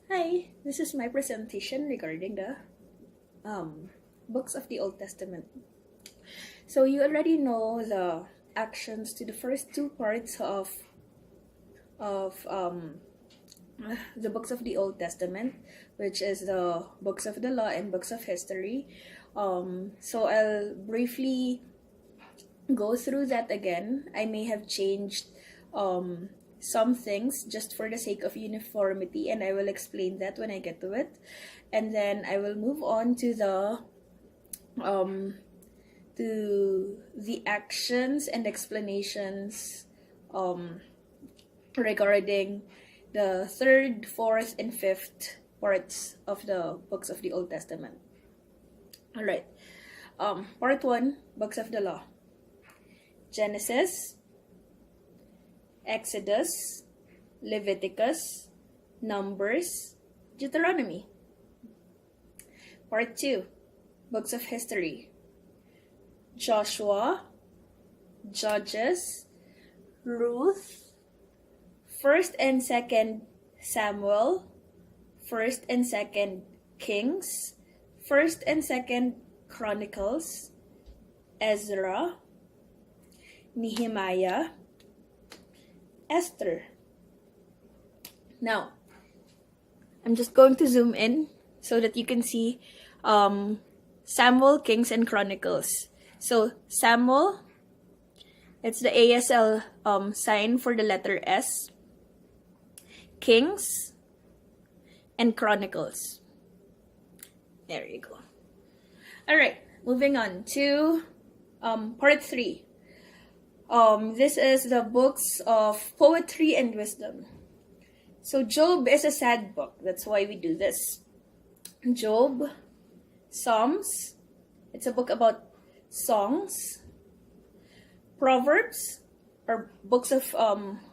Hi, this is my presentation regarding the books of the Old Testament. So you already know the actions to the first two parts of the books of the Old Testament, which is the books of the law and books of history. So I'll briefly go through that again. I may have changed some things just for the sake of uniformity, and I will explain that when I get to it. And then I will move on um, to the actions and explanations regarding the third, fourth, and fifth parts of the books of the Old Testament. All right. Part one, books of the law: Genesis, Exodus, Leviticus, Numbers, Deuteronomy. Part 2, books of history: Joshua, Judges, Ruth, 1st and 2nd Samuel, 1st and 2nd Kings, 1st and 2nd Chronicles, Ezra, Nehemiah, Esther. Now, I'm just going to zoom in so that you can see Samuel, Kings, and Chronicles. So Samuel, it's the ASL sign for the letter S. Kings and Chronicles. There you go. All right, moving on to part 3. This is the books of poetry and wisdom. So Job is a sad book. That's why we do this. Job, Psalms. It's a book about songs. Proverbs are books of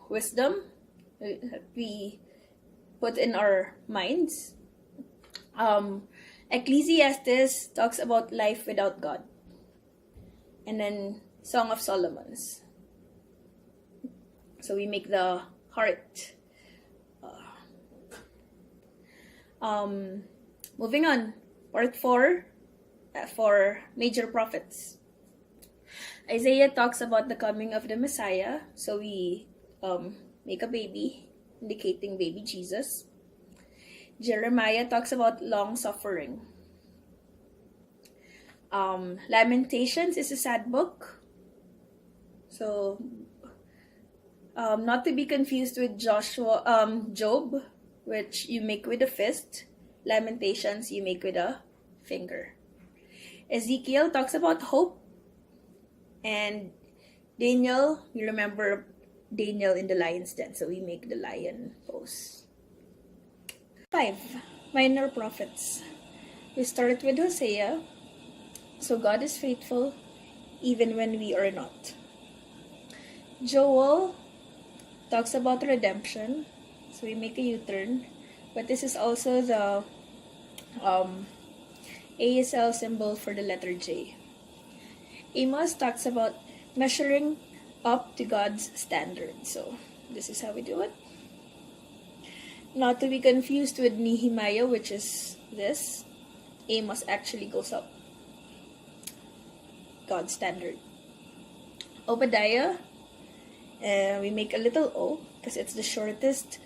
wisdom we put in our minds. Ecclesiastes talks about life without God. And then Song of Solomon's. So we make the heart. Moving on, part 4 for major prophets. Isaiah talks about the coming of the Messiah. So we make a baby, indicating baby Jesus. Jeremiah talks about long suffering. Lamentations is a sad book. So, not to be confused with Job, which you make with a fist. Lamentations you make with a finger. Ezekiel talks about hope. And Daniel, you remember Daniel in the lion's den, so we make the lion pose. 5. Minor prophets. We start with Hosea. So God is faithful even when we are not. Joel talks about redemption. So we make a U-turn. But this is also the ASL symbol for the letter J. Amos talks about measuring up to God's standard. So this is how we do it. Not to be confused with Nehemiah, which is this. Amos actually goes up God's standard. Obadiah, we make a little O because it's the shortest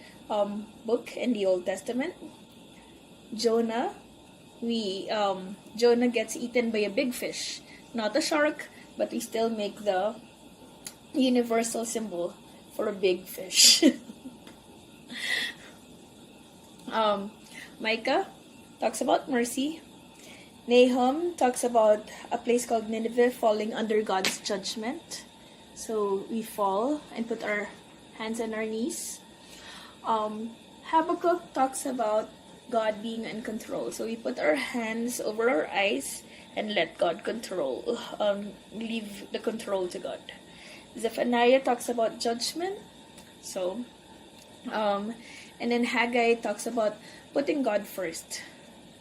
book in the Old Testament. Jonah, Jonah gets eaten by a big fish, not a shark, but we still make the universal symbol for a big fish. Micah talks about mercy. Nahum talks about a place called Nineveh falling under God's judgment. So we fall and put our hands on our knees. Habakkuk talks about God being in control. So we put our hands over our eyes and let God control, leave the control to God. Zephaniah talks about judgment. So, and then Haggai talks about putting God first.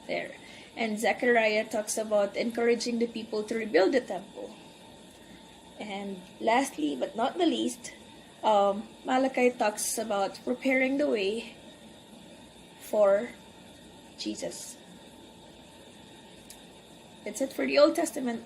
There. And Zechariah talks about encouraging the people to rebuild the temple. And lastly, but not the least, Malachi talks about preparing the way for Jesus. That's it for the Old Testament.